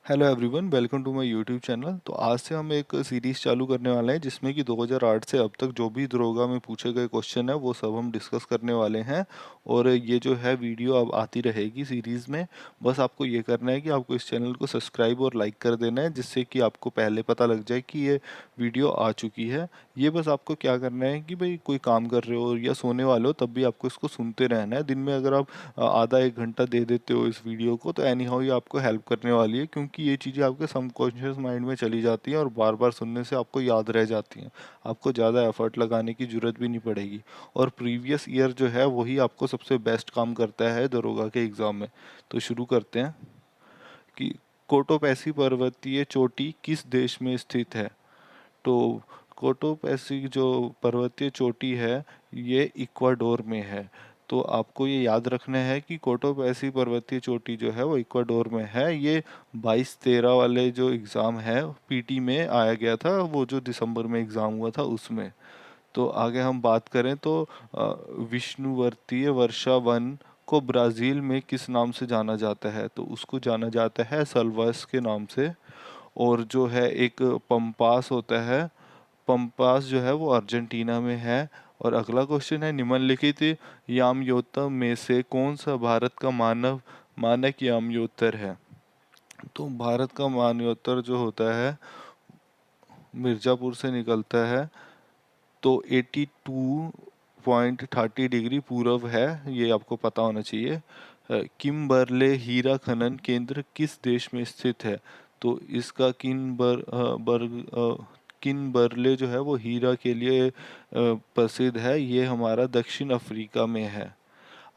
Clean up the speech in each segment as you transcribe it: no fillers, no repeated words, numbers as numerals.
Hello everyone, welcome to my YouTube channel. तो आज से हम एक सीरीज़ चालू करने वाले हैं जिसमें कि 2008 से अब तक जो भी दरोगा में पूछे गए क्वेश्चन है वो सब हम डिस्कस करने वाले हैं। और ये जो है वीडियो अब आती रहेगी सीरीज़ में। बस आपको ये करना है कि आपको इस चैनल को सब्सक्राइब और लाइक कर देना है, जिससे कि आपको पहले पता लग जाए कि ये वीडियो आ चुकी है। ये बस आपको क्या करना है कि भाई कोई काम कर रहे हो या सोने वाले हो तब भी आपको इसको सुनते रहना है। दिन में अगर आप आधा एक घंटा दे देते हो इस वीडियो को तो एनी हाउ ये आपको हेल्प करने वाली है, क्योंकि ये चीज़ें आपके सबकॉन्शियस माइंड में चली जाती हैं और बार बार सुनने से आपको याद रह जाती हैं। आपको ज़्यादा एफर्ट लगाने की ज़रूरत भी नहीं पड़ेगी। और प्रीवियस ईयर जो है वही आपको सबसे बेस्ट काम करता है दरोगा के एग्ज़ाम में। तो शुरू करते हैं कि कोटोपैसी पर्वतीय चोटी किस देश में स्थित है। तो कोटोपैसी जो पर्वतीय चोटी है ये इक्वाडोर में है। तो आपको ये याद रखना है कि कोटोपैसी पर्वतीय चोटी जो है वो इक्वाडोर में है। ये 22-13 वाले जो एग्ज़ाम है पीटी में आया गया था, वो जो दिसंबर में एग्ज़ाम हुआ था उसमें। तो आगे हम बात करें तो विष्णुवर्तीय वर्षा वन को ब्राज़ील में किस नाम से जाना जाता है। तो उसको जाना जाता है सल्वास के नाम से। और जो है एक पंपास होता है, पंपास जो है वो अर्जेंटीना में है। और अगला क्वेश्चन है, निम्नलिखित याम्योत्तर में से कौन सा भारत का मानक याम्योत्तर है। तो भारत का मानयोत्तर जो होता है मिर्ज़ापुर से निकलता है। तो 82.30 डिग्री पूरब है, ये आपको पता होना चाहिए। किम्बरले हीरा खनन केंद्र किस देश में स्थित है। तो इसका किन्बरले जो है वो हीरा के लिए प्रसिद्ध है। ये हमारा दक्षिण अफ्रीका में है।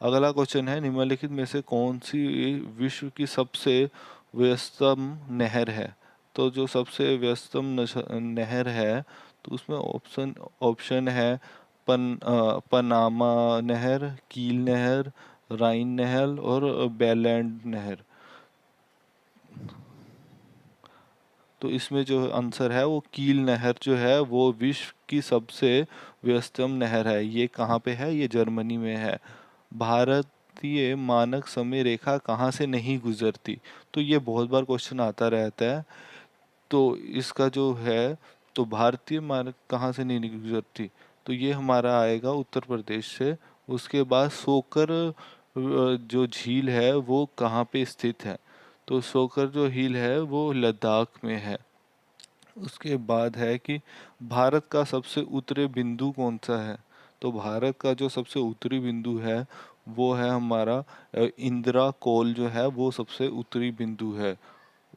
अगला क्वेश्चन है, निम्नलिखित में से कौन सी विश्व की सबसे व्यस्तम नहर है। तो जो सबसे व्यस्तम नहर है तो उसमें ऑप्शन ऑप्शन है पनामा नहर, कील नहर, राइन नहर और बेलैंड नहर। तो इसमें जो आंसर है वो कील नहर जो है वो विश्व की सबसे व्यस्तम नहर है। ये कहाँ पे है, ये जर्मनी में है। भारतीय मानक समय रेखा कहाँ से नहीं गुजरती। तो ये बहुत बार क्वेश्चन आता रहता है। तो इसका जो है, तो भारतीय मानक कहाँ से नहीं गुजरती, तो ये हमारा आएगा उत्तर प्रदेश से। उसके बाद सोकर जो झील है वो कहाँ पे स्थित है। तो सोकर जो झील है वो लद्दाख में है। उसके बाद है कि भारत का सबसे उत्तरी बिंदु कौन सा है। तो भारत का जो सबसे उत्तरी बिंदु है वो है हमारा इंदिरा कोल जो है वो सबसे उत्तरी बिंदु है।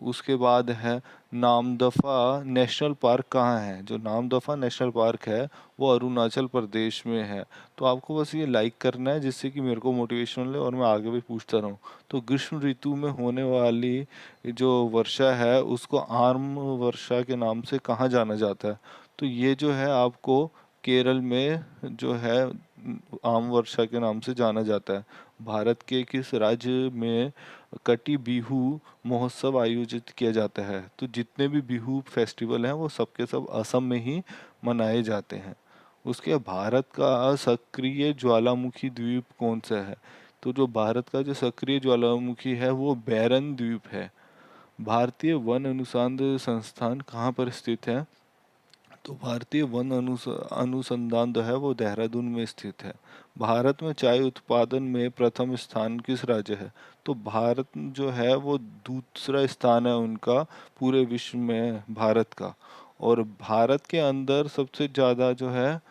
उसके बाद है नामदफा नेशनल पार्क कहाँ है। जो नामदफा नेशनल पार्क है वो अरुणाचल प्रदेश में है। तो आपको बस ये लाइक करना है जिससे कि मेरे को मोटिवेशन मिले और मैं आगे भी पूछता रहूँ। तो ग्रीष्म ऋतु में होने वाली जो वर्षा है उसको आर्म वर्षा के नाम से कहाँ जाना जाता है। तो ये जो है आपको केरल में जो है आम वर्षा के नाम से जाना जाता है। भारत के किस राज्य में कटी बिहू महोत्सव आयोजित किया जाता है। तो जितने भी बिहू फेस्टिवल हैं वो सब के सब असम में ही मनाए जाते हैं। उसके भारत का सक्रिय ज्वालामुखी द्वीप कौन सा है। तो जो भारत का जो सक्रिय ज्वालामुखी है वो बैरन द्वीप है। भारतीय वन अनुसंधान संस्थान कहाँ पर स्थित है। तो भारतीय वन अनुसंधान जो है वो देहरादून में स्थित है। भारत में चाय उत्पादन में प्रथम स्थान किस राज्य है। तो भारत जो है वो दूसरा स्थान है उनका पूरे विश्व में भारत का। और भारत के अंदर सबसे ज़्यादा जो है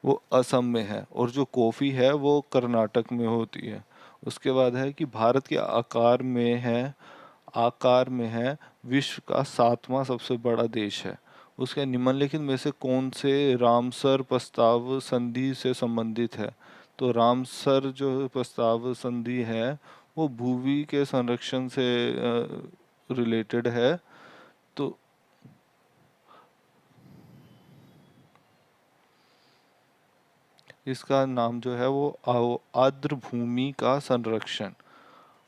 वो असम में है और जो कॉफ़ी है वो कर्नाटक में होती है। उसके बाद है कि भारत के आकार में है विश्व का 7वां सबसे बड़ा देश है। उसके निम्नलिखित में से कौन से रामसर प्रस्ताव संधि से संबंधित है। तो रामसर जो प्रस्ताव संधि है वो भूमि के संरक्षण से रिलेटेड है। तो इसका नाम जो है वो आर्द्र भूमि का संरक्षण।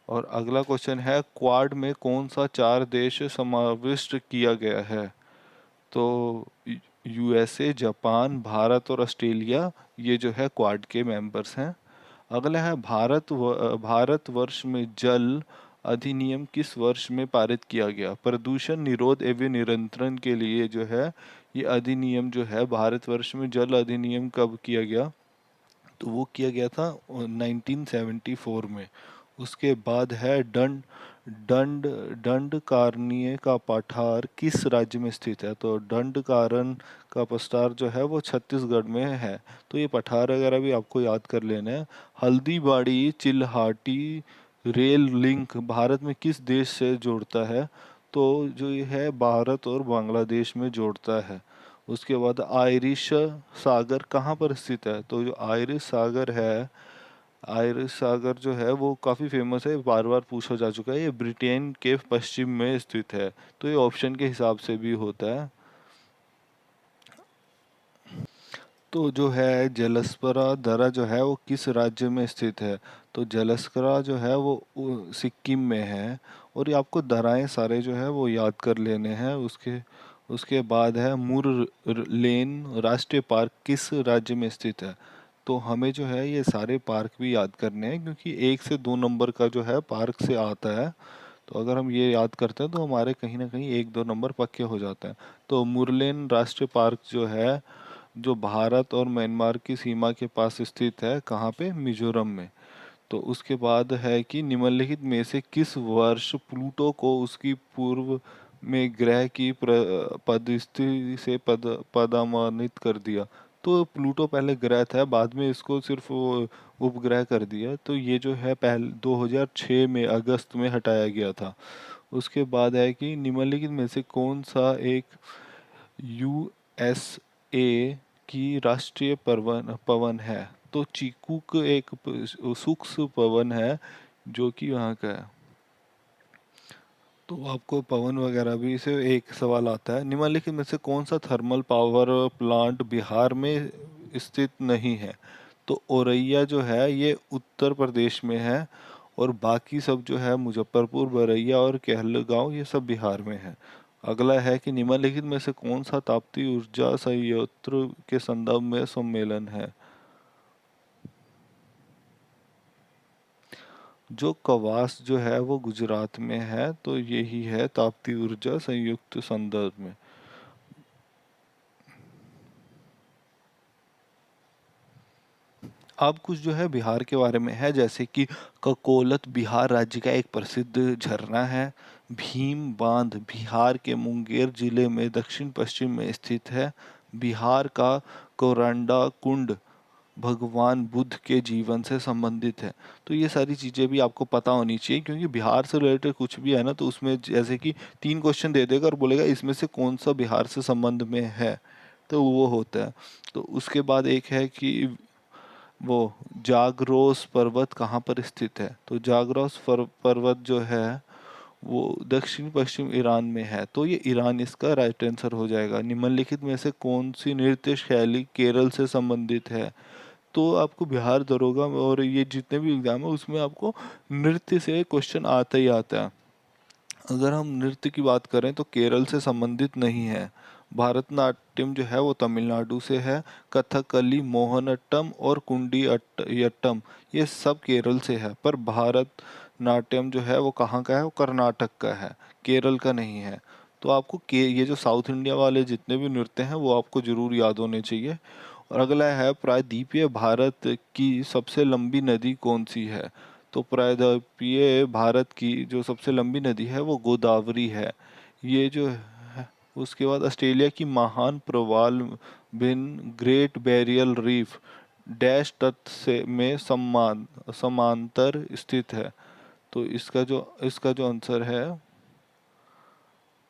और अगला क्वेश्चन है, क्वाड में कौन सा 4 देश समाविष्ट किया गया है। तो यूएसए, जापान, भारत और ऑस्ट्रेलिया ये जो है क्वाड के मेंबर्स हैं। अगला है भारतवर्ष में जल अधिनियम किस वर्ष में पारित किया गया? प्रदूषण निरोध एवं नियंत्रण के लिए जो है ये अधिनियम जो है भारतवर्ष में जल अधिनियम कब किया गया? तो वो किया गया था 1974 में। उसके बाद है दंड दंड दंडकारण्य का पठार किस राज्य में स्थित है? तो दंडकारण्य का पठार जो है वो छत्तीसगढ़ में है। तो ये पठार वगैरह भी आपको याद कर लेना है। हल्दीबाड़ी चिल्हाटी रेल लिंक भारत में किस देश से जोड़ता है? तो जो ये है भारत और बांग्लादेश में जोड़ता है। उसके बाद आयरिश सागर कहाँ पर स्थित है? तो जो आयरिश सागर है, आयरिश सागर जो है वो काफ़ी फेमस है, बार बार पूछा जा चुका है। ये ब्रिटेन के पश्चिम में स्थित है। तो ये ऑप्शन के हिसाब से भी होता है। तो जो है जलस्परा दर्रा जो है वो किस राज्य में स्थित है? तो जलस्करा जो है वो सिक्किम में है। और ये आपको दर्राएं सारे जो है वो याद कर लेने हैं। उसके उसके बाद है लेन राष्ट्रीय पार्क किस राज्य में स्थित है? तो हमें जो है ये सारे पार्क भी याद करने हैं, क्योंकि 1 से 2 नंबर का जो है पार्क से आता है। तो अगर हम ये याद करते हैं तो हमारे कहीं ना कहीं 1-2 नंबर पक्के हो जाते हैं। तो मुरलेन राष्ट्रीय पार्क जो है, जो भारत और म्यांमार की सीमा के पास स्थित है, कहाँ पे? मिजोरम में। तो उसके बाद है कि निम्नलिखित में से किस वर्ष प्लूटो को उसकी पूर्व में ग्रह की पदस्थिति से पदमानित कर दिया? तो प्लूटो पहले ग्रह था, बाद में इसको सिर्फ वो उपग्रह कर दिया। तो ये जो है पहले 2006 में अगस्त में हटाया गया था। उसके बाद है कि निम्नलिखित में से कौन सा एक यूएसए की राष्ट्रीय पवन पवन है? तो चीकूक एक सूक्ष्म पवन है जो कि वहाँ का है। तो आपको पवन वगैरह भी से एक सवाल आता है। निम्नलिखित में से कौन सा थर्मल पावर प्लांट बिहार में स्थित नहीं है? तो औरैया जो है ये उत्तर प्रदेश में है, और बाकी सब जो है मुजफ्फरपुर, बरैया और कहलगांव ये सब बिहार में है। अगला है कि निम्नलिखित में से कौन सा ताप्ती ऊर्जा संयंत्र के संदर्भ में सम्मेलन है? जो कवास जो है वो गुजरात में है। तो यही है ताप्ती ऊर्जा संयुक्त संदर्भ में। अब कुछ जो है बिहार के बारे में है, जैसे कि ककोलत बिहार राज्य का एक प्रसिद्ध झरना है। भीम बांध बिहार के मुंगेर जिले में दक्षिण पश्चिम में स्थित है। बिहार का कोरंडा कुंड भगवान बुद्ध के जीवन से संबंधित है। तो ये सारी चीज़ें भी आपको पता होनी चाहिए, क्योंकि बिहार से रिलेटेड कुछ भी है ना, तो उसमें जैसे कि 3 क्वेश्चन दे देगा और बोलेगा इसमें से कौन सा बिहार से संबंध में है, तो वो होता है। तो उसके बाद एक है कि वो जागरोस पर्वत कहाँ पर स्थित है? तो जागरोस पर्वत जो है वो दक्षिण पश्चिम ईरान में है। तो ये ईरान इसका राइट आंसर हो जाएगा। निम्नलिखित में से कौन सी नृत्य शैली केरल से संबंधित है? तो आपको बिहार दरोगा और ये जितने भी एग्जाम है उसमें आपको नृत्य से क्वेश्चन आता ही आता है। अगर हम नृत्य की बात करें तो केरल से संबंधित नहीं है। भारतनाट्यम जो है वो तमिलनाडु से है। कथकली, मोहनअट्टम और यट्टम ये सब केरल से है। पर भारत नाट्यम जो है वो कहाँ का है? वो कर्नाटक का है, केरल का नहीं है। तो आपको के ये जो साउथ इंडिया वाले जितने भी नृत्य हैं वो आपको जरूर याद होने चाहिए। और अगला है प्रायद्वीपीय भारत की सबसे लंबी नदी कौन सी है? तो प्रायद्वीपीय भारत की जो सबसे लंबी नदी है वो गोदावरी है। ये जो है, उसके बाद ऑस्ट्रेलिया की महान प्रवाल बिन ग्रेट बैरियल रीफ डैश तट से में समांतर स्थित है। तो इसका जो आंसर है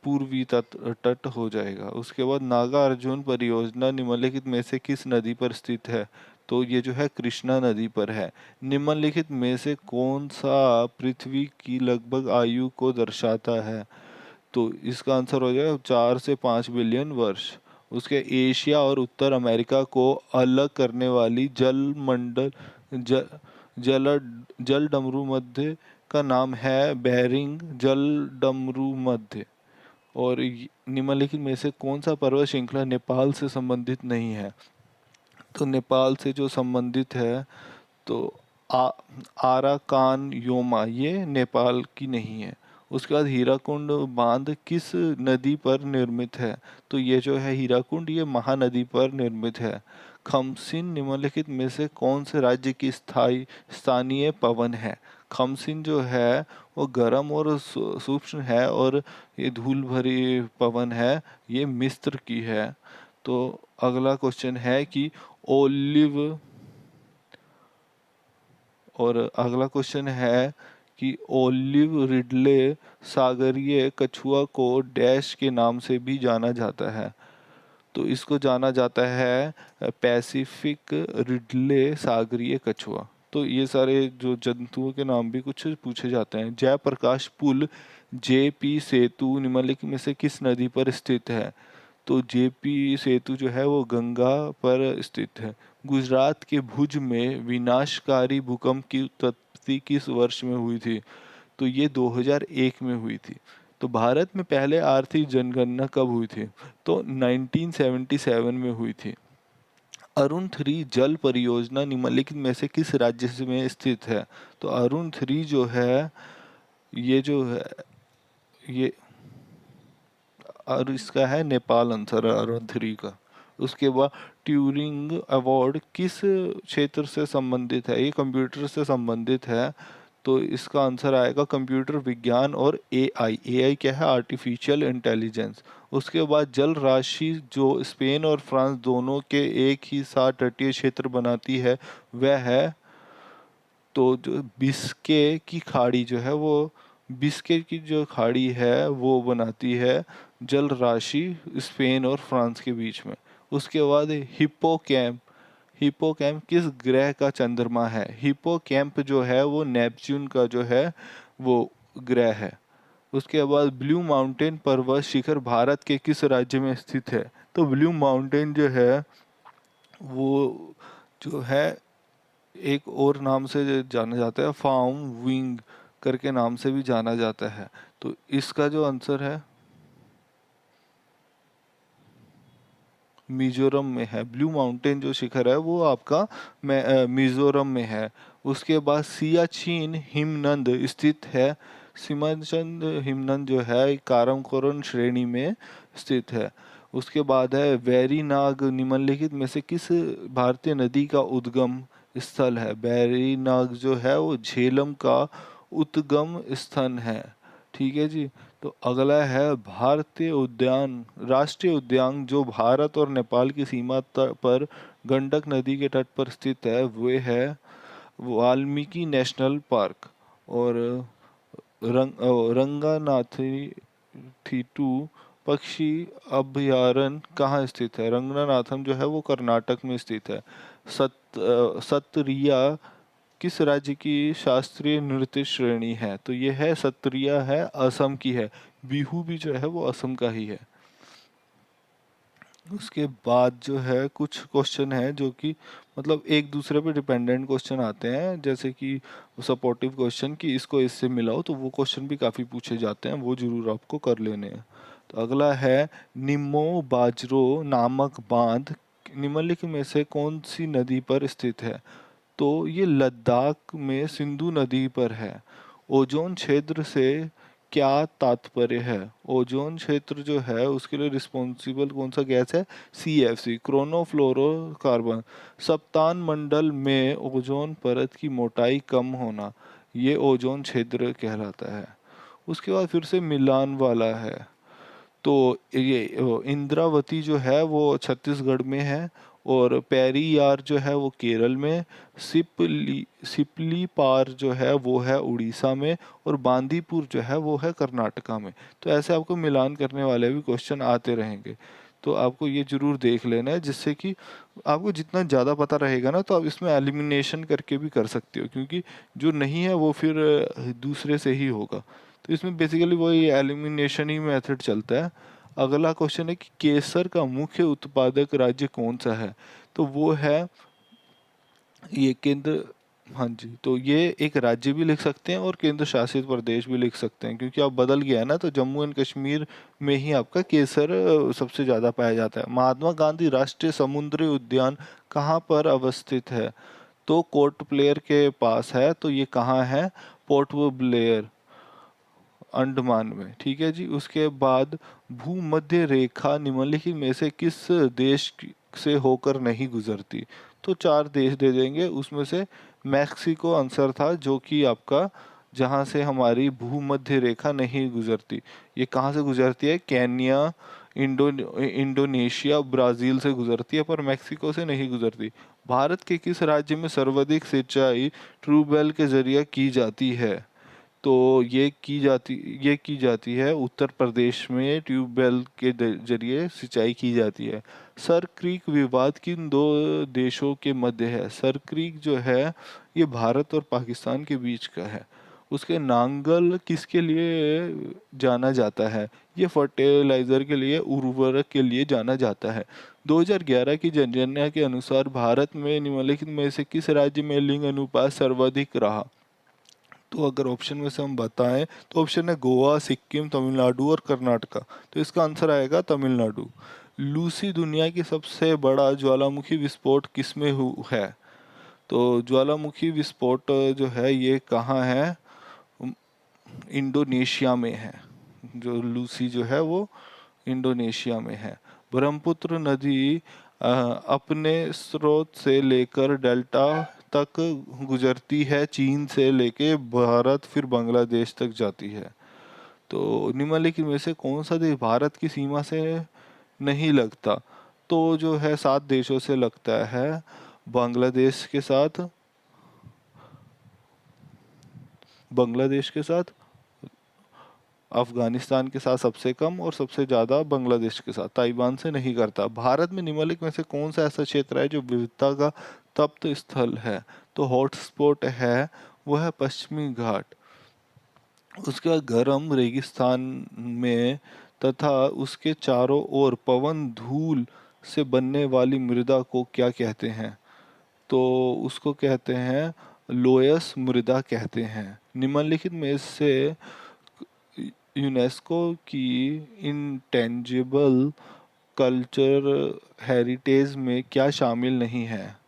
पूर्वी तट तट हो जाएगा। उसके बाद नागा अर्जुन परियोजना निम्नलिखित में से किस नदी पर स्थित है? तो ये जो है कृष्णा नदी पर है। निम्नलिखित में से कौन सा पृथ्वी की लगभग आयु को दर्शाता है? तो इसका आंसर हो जाएगा 4 से 5 बिलियन वर्ष। उसके एशिया और उत्तर अमेरिका को अलग करने वाली ज, जल जल डमरू मध्य का नाम है बेरिंग जल डमरू मध्य। और निम्नलिखित में से कौन सा पर्वत श्रृंखला नेपाल से संबंधित नहीं है? तो नेपाल से जो संबंधित है, तो आ, आराकान योमा ये नेपाल की नहीं है। उसके बाद हीराकुंड बांध किस नदी पर निर्मित है? तो ये जो है हीराकुंड ये महानदी पर निर्मित है। खमसिन निम्नलिखित में से कौन से राज्य की स्थानीय पवन है? खमसिन जो है वो गर्म और सूक्ष्म है, और ये धूल भरी पवन है, ये मिस्र की है। तो अगला क्वेश्चन है कि ओलिव और अगला क्वेश्चन है कि ओलिव रिडले सागरीय कछुआ को डैश के नाम से भी जाना जाता है। तो इसको जाना जाता है पैसिफिक रिडले सागरीय कछुआ। तो ये सारे जो जंतुओं के नाम भी कुछ पूछे जाते हैं। जयप्रकाश पुल जेपी सेतु निम्नलिखित में से किस नदी पर स्थित है? तो जेपी सेतु जो है वो गंगा पर स्थित है। गुजरात के भुज में विनाशकारी भूकंप की उत्पत्ति किस वर्ष में हुई थी? तो ये 2001 में हुई थी। तो भारत में पहले आर्थिक जनगणना कब हुई थी? तो 1977 में हुई थी। अरुण 3 जल परियोजना निम्नलिखित में से किस राज्य में स्थित है? तो अरुण 3 जो है ये जो है ये और इसका है नेपाल आंसर अरुण 3 का। उसके बाद ट्यूरिंग अवार्ड किस क्षेत्र से संबंधित है? ये कंप्यूटर से संबंधित है। तो इसका आंसर आएगा कंप्यूटर विज्ञान और एआई। एआई क्या है? Artificial intelligence. उसके बाद जल राशि जो स्पेन और फ्रांस दोनों के एक ही साथ तटीय क्षेत्र बनाती है वह है, तो जो बिस्के की खाड़ी जो है वो बिस्के की जो खाड़ी है वो बनाती है जल राशि स्पेन और फ्रांस के बीच में। उसके बाद हिप्पोकैम्प। हिप्पोकैम्प किस ग्रह का चंद्रमा है? हिप्पोकैम्प जो है वो नेपच्यून का जो है वो ग्रह है। उसके बाद ब्लू माउंटेन पर्वत शिखर भारत के किस राज्य में स्थित है? तो ब्लू माउंटेन जो है वो जो है एक और नाम से जाना जाता है, फार्म विंग करके नाम से भी जाना जाता है। तो इसका जो आंसर है मिजोरम में है। ब्लू माउंटेन जो शिखर है वो आपका मिजोरम में है। उसके बाद सियाचिन हिमनद स्थित है। सियाचिन हिमनद जो है काराकोरम श्रेणी में स्थित है। उसके बाद है वेरीनाग निम्नलिखित में से किस भारतीय नदी का उद्गम स्थल है? वेरीनाग जो है वो झेलम का उद्गम स्थान है। ठीक है जी। तो अगला है भारतीय उद्यान राष्ट्रीय उद्यान जो भारत और नेपाल की सीमा पर गंडक नदी के तट पर स्थित है वे है वाल्मीकि नेशनल पार्क। और रंगनाथी थीटू पक्षी अभयारण्य कहाँ स्थित है? रंगनाथम जो है वो कर्नाटक में स्थित है। सत्रिया किस राज्य की शास्त्रीय नृत्य श्रेणी है? तो ये है सत्रिया है असम की है। बिहू भी जो है वो असम का ही है। उसके बाद जो है कुछ क्वेश्चन है जो कि मतलब एक दूसरे पे डिपेंडेंट क्वेश्चन आते हैं, जैसे कि सपोर्टिव क्वेश्चन कि इसको इससे मिलाओ, तो वो क्वेश्चन भी काफ़ी पूछे जाते हैं, वो जरूर आपको कर लेने हैं। तो अगला है निम्मो बाजरो नामक बांध निम्नलिखित में से कौन सी नदी पर स्थित है? तो ये लद्दाख में सिंधु नदी पर है। ओजोन क्षेत्र से क्या तात्पर्य है? ओजोन क्षेत्र जो है उसके लिए रिस्पॉन्सिबल कौन सा गैस है? सीएफसी क्रोनोफ्लोरोकार्बन। सप्तान मंडल में ओजोन परत की मोटाई कम होना, ये ओजोन क्षेत्र कहलाता है। उसके बाद फिर से मिलान वाला है। तो ये इंद्रावती जो है वो छत्तीसगढ़ में है, और पेरियार जो है वो केरल में, सिपलीपार जो है वो है उड़ीसा में, और बांदीपुर जो है वो है कर्नाटका में। तो ऐसे आपको मिलान करने वाले भी क्वेश्चन आते रहेंगे। तो आपको ये जरूर देख लेना है, जिससे कि आपको जितना ज़्यादा पता रहेगा ना तो आप इसमें एलिमिनेशन करके भी कर सकते हो, क्योंकि जो नहीं है वो फिर दूसरे से ही होगा। तो इसमें बेसिकली वही एलिमिनेशन ही मेथड चलता है। अगला क्वेश्चन है कि केसर का मुख्य उत्पादक राज्य कौन सा है? तो वो है ये केंद्र। हाँ जी, तो ये एक राज्य भी लिख सकते हैं और केंद्र शासित प्रदेश भी लिख सकते हैं, क्योंकि अब बदल गया है ना, तो जम्मू एंड कश्मीर में ही आपका केसर सबसे ज़्यादा पाया जाता है। महात्मा गांधी राष्ट्रीय समुद्री उद्यान कहाँ पर अवस्थित है? तो पोर्ट ब्लेयर के पास है। तो ये कहाँ है? पोर्ट ब्लेयर, अंडमान में। ठीक है जी। उसके बाद भूमध्य रेखा निम्नलिखित में से किस देश से होकर नहीं गुजरती? तो 4 देश दे देंगे, उसमें से मैक्सिको आंसर था, जो कि आपका जहाँ से हमारी भूमध्य रेखा नहीं गुजरती। ये कहाँ से गुजरती है? केन्या, इंडोनेशिया, ब्राज़ील से गुजरती है, पर मैक्सिको से नहीं गुजरती। भारत के किस राज्य में सर्वाधिक सिंचाई ट्यूबवेल के जरिए की जाती है? तो ये की जाती है उत्तर प्रदेश में, ट्यूबवेल के जरिए सिंचाई की जाती है। सर क्रीक विवाद किन दो देशों के मध्य है? सर क्रीक जो है ये भारत और पाकिस्तान के बीच का है। उसके नांगल किसके लिए जाना जाता है? ये फर्टिलाइजर के लिए, उर्वरक के लिए जाना जाता है। 2011 की जनगणना के अनुसार भारत में निम्नलिखित में से किस राज्य में लिंग अनुपात सर्वाधिक रहा? तो अगर ऑप्शन में से हम बताएं तो ऑप्शन है गोवा, सिक्किम, तमिलनाडु और कर्नाटका। तो इसका आंसर आएगा तमिलनाडु। लूसी दुनिया की सबसे बड़ा ज्वालामुखी विस्फोट किसमें है? तो ज्वालामुखी विस्फोट जो है ये कहाँ है? उम, इंडोनेशिया में है। जो लूसी जो है वो इंडोनेशिया में है। ब्रह्मपुत्र नदी अपने स्रोत से लेकर डेल्टा तक गुजरती है, चीन से लेके भारत फिर बांग्लादेश तक जाती है। तो निम्नलिखित में से कौन सा देश भारत की सीमा से नहीं लगता? तो जो है 7 देशों से लगता है। बांग्लादेश के साथ, बांग्लादेश के साथ, अफगानिस्तान के साथ सबसे कम, और सबसे ज़्यादा बांग्लादेश के साथ। ताइवान से नहीं करता। भारत में निम्नलिखित में से कौन सा ऐसा क्षेत्र है जो विविधता का तप्त स्थल है? तो हॉटस्पॉट है वो है पश्चिमी घाट। उसके बाद गर्म रेगिस्तान में तथा उसके चारों ओर पवन धूल से बनने वाली मृदा को क्या कहते हैं? तो उसको कहते हैं लोयस मृदा कहते हैं। निम्नलिखित में से यूनेस्को की इंटेंजिबल कल्चर हेरिटेज में क्या शामिल नहीं है?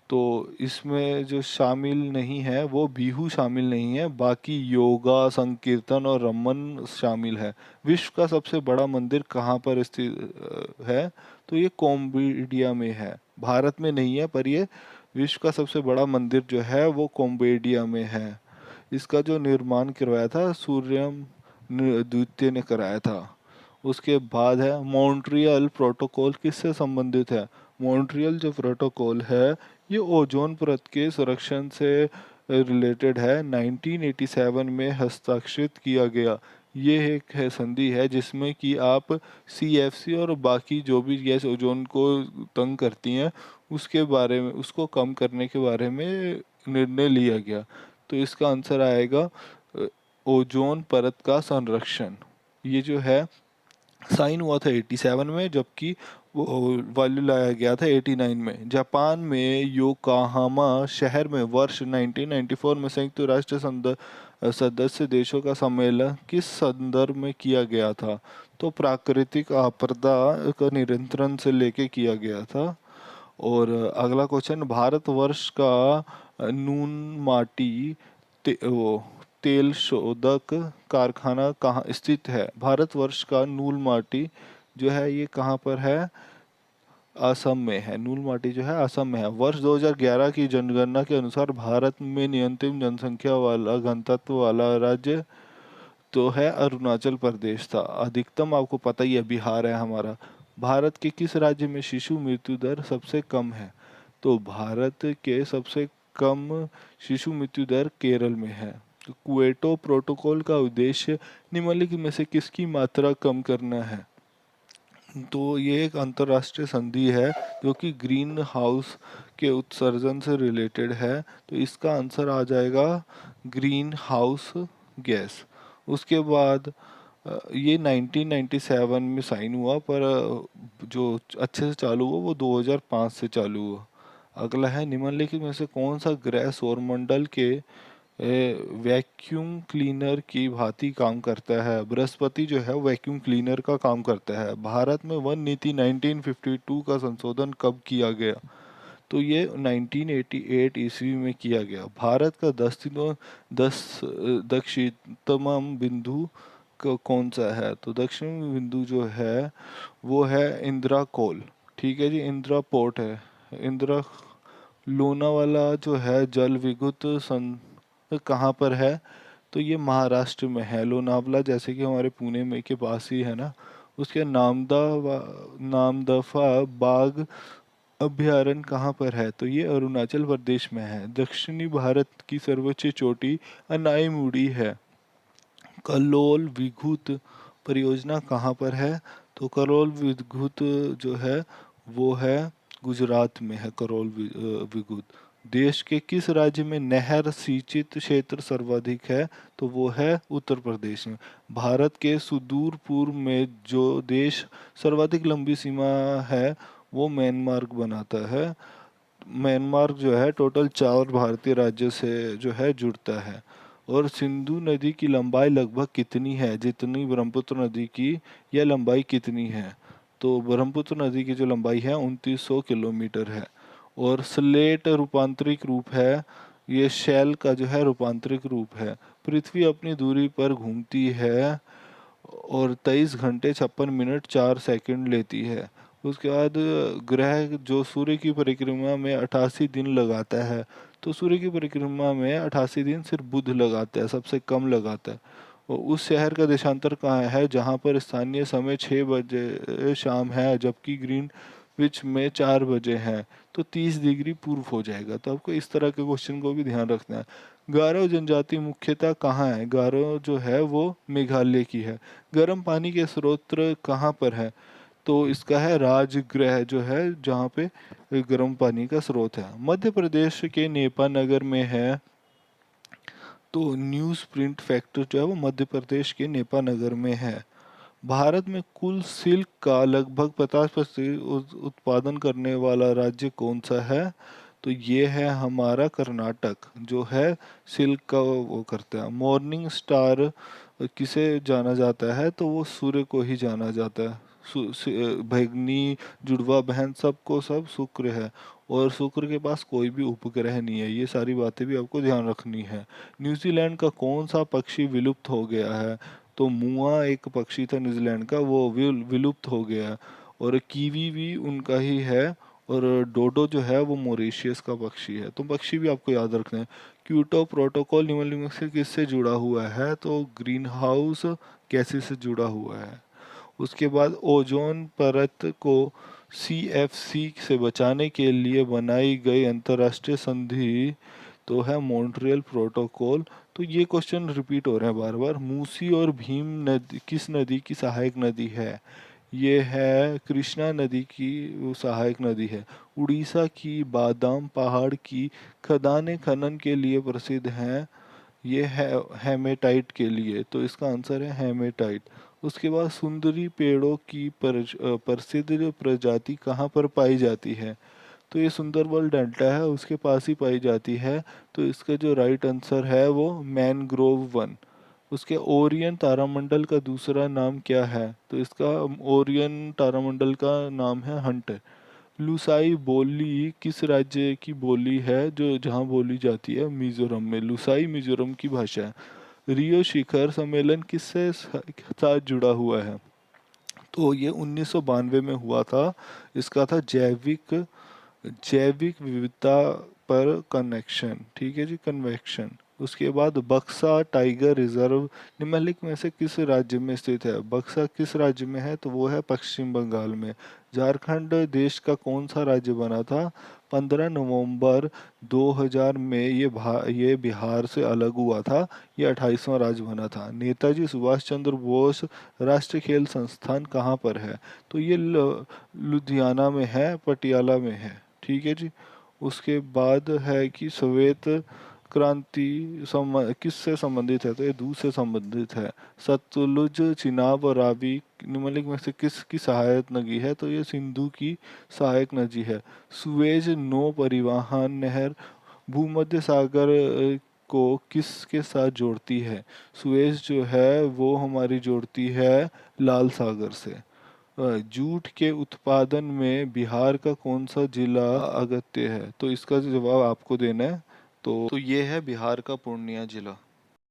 तो इसमें जो शामिल नहीं है वो बिहू शामिल नहीं है, बाकी योगा, संकीर्तन और रमन शामिल है। विश्व का सबसे बड़ा मंदिर कहाँ पर स्थित है? तो ये कोम्बोडिया में है। भारत में नहीं है, पर ये विश्व का सबसे बड़ा मंदिर जो है वो कोम्बोडिया में है। इसका जो निर्माण करवाया था सूर्यम द्वितीय ने कराया था। उसके बाद है मॉन्ट्रियल प्रोटोकॉल किससे संबंधित है? मॉन्ट्रियल जो प्रोटोकॉल है ये ओजोन परत के संरक्षण से रिलेटेड है। 1987 में हस्ताक्षरित किया गया। ये एक है संधि है जिसमें कि आप CFC और बाकी जो भी गैस ओजोन को तंग करती हैं उसके बारे में, उसको कम करने के बारे में निर्णय लिया गया। तो इसका आंसर आएगा ओजोन परत का संरक्षण। ये जो है साइन हुआ था 87 में, जबकि वो वैल्यू लाया गया था 89 में। जापान में योकोहामा शहर में वर्ष 1994 में संयुक्त राष्ट्र सदस्य देशों का सम्मेलन किस संदर्भ में किया गया था? तो प्राकृतिक आपदा का नियंत्रण से लेके किया गया था। और अगला क्वेश्चन, भारतवर्ष का नून माटी वो तेल शोधक कारखाना कहाँ स्थित है? भारतवर्ष का नूल माटी जो है ये कहाँ पर है? असम में है। नूल माटी जो है असम में है। वर्ष 2011 की जनगणना के अनुसार भारत में न्यूनतम जनसंख्या वाला घनत्व वाला राज्य तो है अरुणाचल प्रदेश था। अधिकतम आपको पता ही है बिहार है हमारा। भारत के किस राज्य में शिशु मृत्यु दर सबसे कम है? तो भारत के सबसे कम शिशु मृत्यु दर केरल में है। तो क्वेटो प्रोटोकॉल का उद्देश्य निम्नलिखित में से किसकी मात्रा कम करना है? तो ये एक अंतर्राष्ट्रीय संधि है जो कि ग्रीन हाउस के उत्सर्जन से रिलेटेड है। तो इसका आंसर आ जाएगा ग्रीन हाउस गैस। उसके बाद ये 1997 में साइन हुआ, पर जो अच्छे से चालू हुआ वो 2005 से चालू हुआ। अगला है निम्नलिखित में से कौन सा ग्रह सौरमंडल के वैक्यूम क्लीनर की भांति काम करता है? बृहस्पति जो है वैक्यूम क्लीनर का काम करता है। भारत में वन नीति 1952 का संशोधन कब किया गया? तो ये 1988 ईस्वी में किया गया। भारत का 10 दक्षिणतम बिंदु कौन सा है? तो दक्षिण बिंदु जो है वो है इंदिरा कोल। ठीक है जी, इंदिरा पोर्ट है। इंदिरा लोनावाला जो है जल विद्युत सं कहाँ पर है? तो ये महाराष्ट्र में है। लोनावला जैसे कि हमारे पुणे में के पास ही है ना। उसके नामदफा बाग अभ्यारण्य कहाँ पर है? तो ये अरुणाचल प्रदेश में है। दक्षिणी भारत की सर्वोच्च चोटी अनाईमुड़ी है। कलोल विद्युत परियोजना कहाँ पर है? तो कलोल विद्युत जो है वो है गुजरात में है। विद्युत देश के किस राज्य में नहर सिंचित क्षेत्र सर्वाधिक है? तो वो है उत्तर प्रदेश में। भारत के सुदूर पूर्व में जो देश सर्वाधिक लंबी सीमा है वो म्यांमार बनाता है। म्यांमार जो है टोटल 4 भारतीय राज्यों से जो है जुड़ता है। और सिंधु नदी की लंबाई लगभग कितनी है? जितनी ब्रह्मपुत्र नदी की, यह लंबाई कितनी है? तो ब्रह्मपुत्र नदी की जो लंबाई है 2900 किलोमीटर है। और स्लेट रूपांतरिक रूप है, ये शैल का जो है रूपांतरिक रूप है। पृथ्वी अपनी दूरी पर घूमती है और 23 घंटे 56 मिनट 4 सेकंड लेती है। उसके बाद ग्रह जो सूर्य की परिक्रमा में 88 दिन लगाता है, तो सूर्य की परिक्रमा में 88 दिन सिर्फ बुध लगाता है, सबसे कम लगाता है। और उस शहर का देशांतर कहाँ है जहाँ पर स्थानीय समय 6 बजे शाम है जबकि ग्रीनविच में 4 बजे है? तो 30 डिग्री पूर्व हो जाएगा। तो आपको इस तरह के क्वेश्चन को भी ध्यान रखना है। गारो जनजाति मुख्यतः कहाँ है? गारो जो है वो मेघालय की है। गर्म पानी के स्रोत कहाँ पर है? तो इसका है राजगृह जो है जहाँ पे गर्म पानी का स्रोत है। मध्य प्रदेश के नेपा नगर में है। तो न्यूज़ प्रिंट फैक्ट्री जो है वो मध्य प्रदेश के नेपा नगर में है। भारत में कुल सिल्क का लगभग 50% उत्पादन करने वाला राज्य कौन सा है? तो ये है हमारा कर्नाटक जो है सिल्क का वो करता है। मॉर्निंग स्टार किसे जाना जाता है? तो वो सूर्य को ही जाना जाता है। भगनी जुड़वा बहन सबको सब शुक्र है। और शुक्र के पास कोई भी उपग्रह नहीं है। ये सारी बातें भी आपको ध्यान रखनी है। न्यूजीलैंड का कौन सा पक्षी विलुप्त हो गया है? तो मुआ एक पक्षी था न्यूजीलैंड का, वो विलुप्त हो गया है। और कीवी भी उनका ही है। और डोडो जो है वो मॉरिशियस का पक्षी है। तो पक्षी भी आपको याद रखना है। क्योटो प्रोटोकॉल निम्नलिखित में से किससे जुड़ा हुआ है? तो ग्रीन हाउस गैसेस से जुड़ा हुआ है। उसके बाद ओजोन परत को CFC से बचाने के लिए बनाई गई अंतर्राष्ट्रीय संधि तो है मॉन्ट्रियल प्रोटोकॉल। तो ये क्वेश्चन रिपीट हो रहे हैं बार बार। मूसी और भीम नदी किस नदी की सहायक नदी है? ये है कृष्णा नदी की वो सहायक नदी है। उड़ीसा की बादाम पहाड़ की खदानें खनन के लिए प्रसिद्ध हैं। ये है हेमेटाइट के लिए। तो इसका आंसर है हेमेटाइट। उसके बाद सुंदरी पेड़ों की प्रसिद्ध प्रजाति कहाँ पर पाई जाती है? तो ये सुंदरबन डेल्टा है उसके पास ही पाई जाती है। तो इसका जो राइट आंसर है वो मैनग्रोव वन। उसके ओरियन तारामंडल का दूसरा नाम क्या है? तो इसका ओरियन तारामंडल का नाम है हंटर। लुसाई बोली किस राज्य की बोली है जो जहाँ बोली जाती है? मिजोरम में। लुसाई मिजोरम की भाषा है। रियो शिखर सम्मेलन किससे साथ जुड़ा हुआ है? तो ये 1992 में हुआ था। इसका था जैविक जैविक विविधता पर कनेक्शन। ठीक है जी, कन्वेक्शन। उसके बाद बक्सा टाइगर रिजर्व निम्नलिखित में से किस राज्य में स्थित है? बक्सा किस राज्य में है? तो वो है पश्चिम बंगाल में। झारखंड देश का कौन सा राज्य बना था? 15 नवंबर 2000 में ये बिहार से अलग हुआ था। ये 28वां राज्य बना था। नेताजी सुभाष चंद्र बोस राष्ट्रीय खेल संस्थान कहाँ पर है? तो ये लुधियाना में है, पटियाला में है। ठीक है जी। उसके बाद है कि श्वेत क्रांति किससे संबंधित है? तो ये दूध से संबंधित है। सतलुज चिनाब और रावी निम्नलिखित में से किसकी सहायक नदी है? तो ये सिंधु की सहायक नदी है। सुएज नौ परिवहन नहर भूमध्य सागर को किसके साथ जोड़ती है? सुएज जो है वो हमारी जोड़ती है लाल सागर से। जूट के उत्पादन में बिहार का कौन सा जिला अगत्य है? तो इसका जवाब आपको देना है। तो ये है बिहार का पूर्णिया जिला।